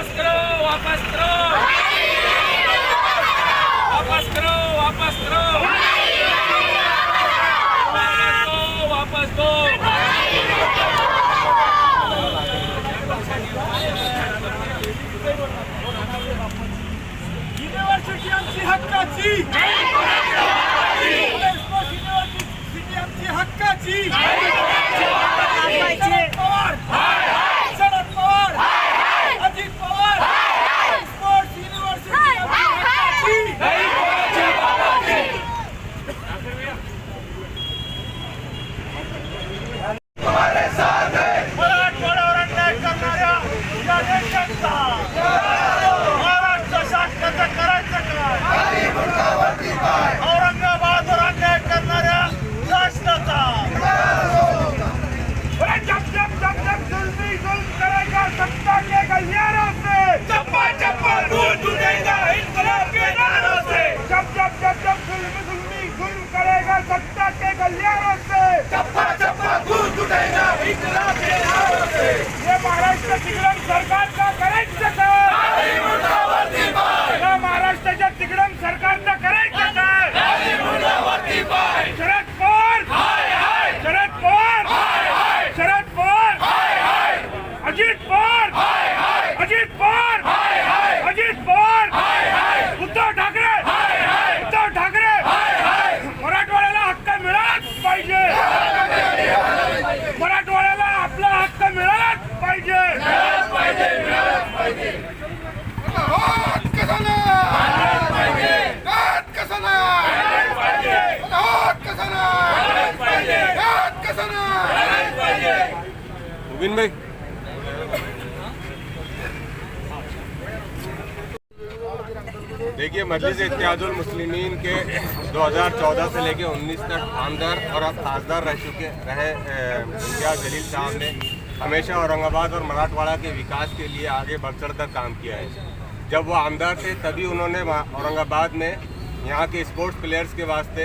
वापस करो, वापस करो, वापस करो, वापस करो, वापस दो, युनिव्हर्सिटी आमची हक्काची, युनिव्हर्सिटी आमची हक्काची, शरद पवार, शरद पवार, अजित पवार, स्पोर्ट्स युनिव्हर्सिटी आमची हक्काची. मराठवाड्यावर अन्याय करणाऱ्या या देशाचा महाराष्ट्र शासनाचं करायचं काय? औरंगाबादवर अन्याय करणाऱ्या शासनाचा जब जब जब जब जुल्मी जुल्म करेगा सत्ता के गलियारों से, चप्पा चप्पा गूंज उठेगा इनकलाब के नारों से. जब जब जब जब जुल्मी जुल्म करेगा सत्ता के गलियारों से, चप्पा चप्पा गूंज उठेगा इनकलाब के नारों से. ये महाराष्ट्र तिकडम सरकारचा करायचं काय? या महाराष्ट्राच्या तिकडम सरकारचा करायचं काय? शरद पवार, शरद पवार, शरद पवार, अजित पवार, अजित पवार, अजित पवार, उद्धव ठाकरे, उद्धव ठाकरे. मराठवाड्याला हक्क मिळालाच पाहिजे, मराठवाड्याला आपला हक्क मिळालाच पाहिजे. मुबीन भाई, देखिए मजलिस इत्तेहादुल मुस्लिमीन के 2014 से लेकर 19 तक आमदार और अब खासदार रह चुके रहे इम्तियाज़ जलील साहब ने हमेशा औरंगाबाद और मराठवाड़ा के विकास के लिए आगे बढ़ चढ़ कर काम किया है. जब वो आमदार थे तभी उन्होंने औरंगाबाद में यहाँ के स्पोर्ट्स प्लेयर्स के वास्ते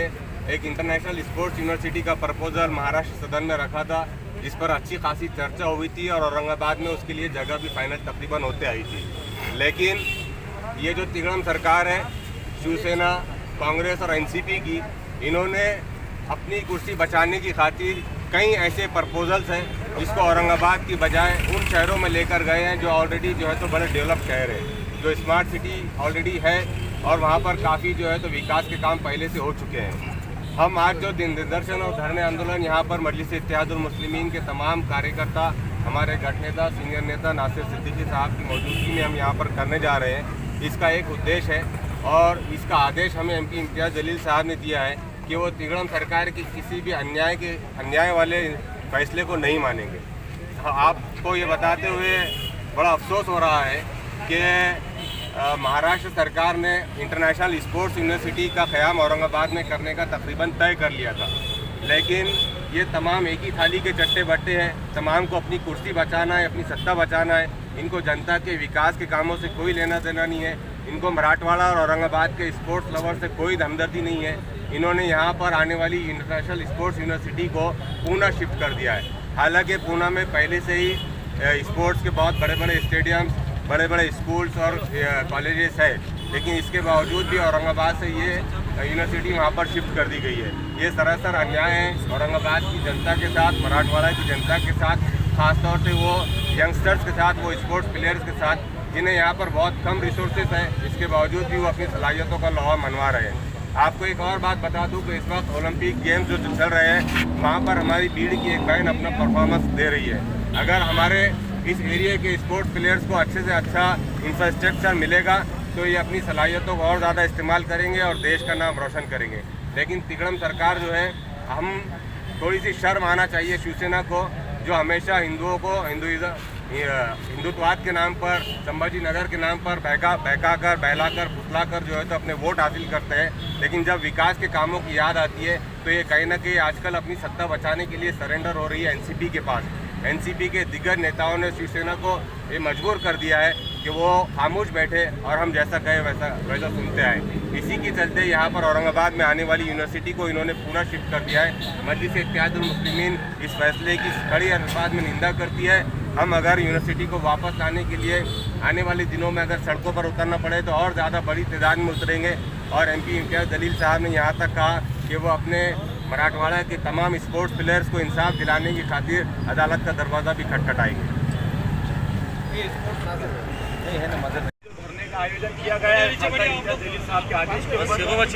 एक इंटरनेशनल स्पोर्ट्स यूनिवर्सिटी का प्रपोजल महाराष्ट्र सदन में रखा था, जिस पर अच्छी खासी चर्चा हुई थी और औरंगाबाद में उसके लिए जगह भी फाइनल तकरीबन होते आई थी. लेकिन ये जो तिगड़म सरकार है, शिवसेना, कांग्रेस और एनसीपी की, इन्होंने अपनी कुर्सी बचाने की खातिर कई ऐसे प्रपोजल्स हैं जिसको औरंगाबाद की बजाय उन शहरों में लेकर गए हैं जो ऑलरेडी जो है तो बड़े डेवलप शहर है, जो स्मार्ट सिटी ऑलरेडी है और वहाँ पर काफ़ी जो है तो विकास के काम पहले से हो चुके हैं. हम आज जो दिन निदर्शन और धरने आंदोलन यहाँ पर मजलिस इत्तेहादुल मुस्लिमीन के तमाम कार्यकर्ता, हमारे गठ नेता, सीनियर नेता नासिर सिद्दीकी साहब की मौजूदगी में हम यहाँ पर करने जा रहे हैं, इसका एक उद्देश्य है और इसका आदेश हमें एमपी इम्तियाज़ जलील साहब ने दिया है कि वो तिगड़म सरकार की किसी भी अन्याय वाले फैसले को नहीं मानेंगे. आपको ये बताते हुए बड़ा अफसोस हो रहा है कि महाराष्ट्र सरकार ने इंटरनेशनल स्पोर्ट्स यूनिवर्सिटी का क़याम औरंगाबाद में करने का तकरीबन तय कर लिया था, लेकिन ये तमाम एक ही थाली के चट्टे बट्टे हैं. तमाम को अपनी कुर्सी बचाना है, अपनी सत्ता बचाना है. इनको जनता के विकास के कामों से कोई लेना देना नहीं है. इनको मराठवाड़ा और औरंगाबाद के स्पोर्ट्स लवर से कोई हमदर्दी नहीं है. इन्होंने यहाँ पर आने वाली इंटरनेशनल स्पोर्ट्स यूनिवर्सिटी को पूना शिफ्ट कर दिया है. हालांकि पूना में पहले से ही स्पोर्ट्स के बहुत बड़े बड़े स्टेडियम्स, बड़े बड़े स्कूल्स और कॉलेजेस है, लेकिन इसके बावजूद भी औरंगाबाद से ये यूनिवर्सिटी वहाँ पर शिफ्ट कर दी गई है. ये सरासर अन्याय है औरंगाबाद की जनता के साथ, मराठवाड़ा की जनता के साथ, ख़ासतौर से वो यंगस्टर्स के साथ, वो स्पोर्ट्स प्लेयर्स के साथ जिन्हें यहाँ पर बहुत कम रिसोर्सेज हैं, इसके बावजूद भी वो अपनी सलाहियतों का लोहा मनवा रहे हैं. आपको एक और बात बता दूं कि इस वक्त ओलंपिक गेम्स जो चल रहे हैं, वहाँ पर हमारी भीड़ की एक बहन अपना परफॉर्मेंस दे रही है. अगर हमारे इस एरिया के स्पोर्ट्स प्लेयर्स को अच्छे से अच्छा इंफ्रास्ट्रक्चर मिलेगा तो ये अपनी सलाहियतों को और ज़्यादा इस्तेमाल करेंगे और देश का नाम रोशन करेंगे. लेकिन तिगड़म सरकार जो है, हम थोड़ी सी शर्म आना चाहिए शिवसेना को, जो हमेशा हिंदुओं को हिंदुत्ववाद के नाम पर, संभाजी नगर के नाम पर बहकाकर, बहलाकर, फुसलाकर जो है तो अपने वोट हासिल करते हैं. लेकिन जब विकास के कामों की याद आती है तो ये कहीं ना कहीं आजकल अपनी सत्ता बचाने के लिए सरेंडर हो रही है एनसीपी के पास. एनसीपी के दिग्गज नेताओं ने शिवसेना को ये मजबूर कर दिया है कि वो खामोश बैठे और हम जैसा कहे वैसा सुनते आए. इसी के चलते यहाँ पर औरंगाबाद में आने वाली यूनिवर्सिटी को इन्होंने पूरा शिफ्ट कर दिया है. मजलिस इत्तेहादुल मुस्लिमीन इस फैसले की कड़ी अल्फाज में निंदा करती है. हम अगर यूनिवर्सिटी को वापस लाने के लिए आने वाले दिनों में अगर सड़कों पर उतरना पड़े तो और ज़्यादा बड़ी तादाद में उतरेंगे। और MP इम्तियाज़ जलील साहब ने यहाँ तक कहा कि वो अपने मराठवाड़ा के तमाम स्पोर्ट्स प्लेयर्स को इंसाफ दिलाने की खातिर अदालत का दरवाज़ा भी खटखटाएंगे। धरने का आयोजन किया गया है जलील साहब के आदेश के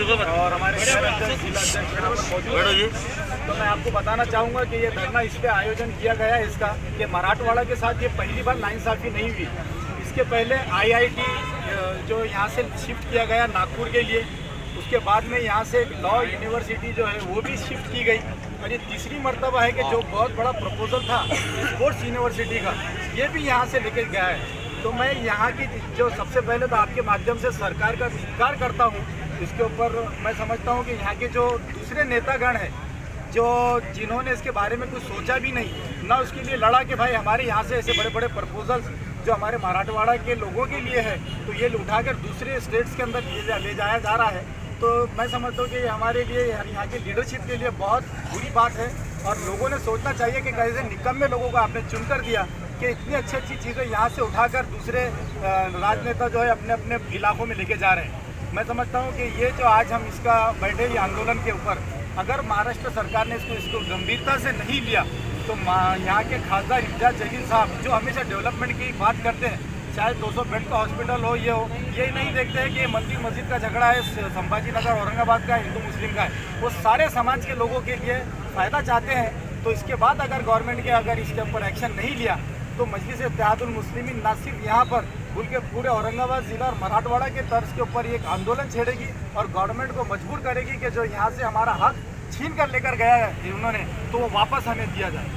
ऊपर और हमारे जिला अध्यक्ष यहाँ पर मौजूद हैं। तो मैं आपको बताना चाहूँगा कि ये धरना इसलिए आयोजन किया गया है इसका कि मराठवाड़ा के साथ ये पहली बार नाइंसाफ़ी नहीं हुई। इसके पहले IIT जो यहाँ से शिफ्ट किया गया नागपुर के लिए, उसके बाद में यहाँ से लॉ यूनिवर्सिटी जो है वो भी शिफ्ट की गई और ये तीसरी मर्तबा है कि जो बहुत बड़ा प्रपोजल था स्पोर्ट्स यूनिवर्सिटी का ये भी यहाँ से लेके गया है। तो मैं यहाँ की जो सबसे पहले तो आपके माध्यम से सरकार का धिक्कार करता हूँ। इसके ऊपर मैं समझता हूँ कि यहाँ के जो दूसरे नेतागण हैं जो जिन्होंने इसके बारे में कुछ सोचा भी नहीं ना उसके लिए लड़ा कि भाई हमारे यहाँ से ऐसे बड़े बड़े प्रपोजल्स जो हमारे मराठवाड़ा के लोगों के लिए है तो ये उठाकर दूसरे स्टेट्स के अंदर ले जाया जा रहा है। तो मैं समझता हूँ कि हमारे लिए यहाँ की लीडरशिप के लिए बहुत बुरी बात है और लोगों ने सोचना चाहिए कि कैसे निकम्मे लोगों को आपने चुनकर दिया कि इतनी अच्छी अच्छी चीज़ें यहाँ से उठाकर दूसरे राजनेता जो है अपने अपने इलाकों में लेके जा रहे हैं। मैं समझता हूँ कि ये जो आज हम इसका बैठे ये आंदोलन के ऊपर अगर महाराष्ट्र सरकार ने इसको गंभीरता से नहीं लिया तो यहाँ के खासदार इम्तियाज़ जलील साहब जो हमेशा डेवलपमेंट की बात करते हैं, चाहे 200 बेड का हॉस्पिटल हो ये नहीं देखते हैं कि ये मंदिर मस्जिद का झगड़ा है संभाजी नगर औरंगाबाद का हिंदू मुस्लिम का है, वो सारे समाज के लोगों के लिए फ़ायदा चाहते हैं। तो इसके बाद अगर गवर्नमेंट के अगर इसके ऊपर एक्शन नहीं लिया तो मजलिस इत्तेहादुल मुस्लिमीन ना सिर्फ यहाँ पर बल्कि पूरे औरंगाबाद ज़िला और मराठवाड़ा के तर्ज के ऊपर एक आंदोलन छेड़ेगी और गवर्नमेंट को मजबूर करेगी कि जो यहाँ से हमारा हक छीन कर लेकर गया है उन्होंने तो वो वापस हमें दिया जाए।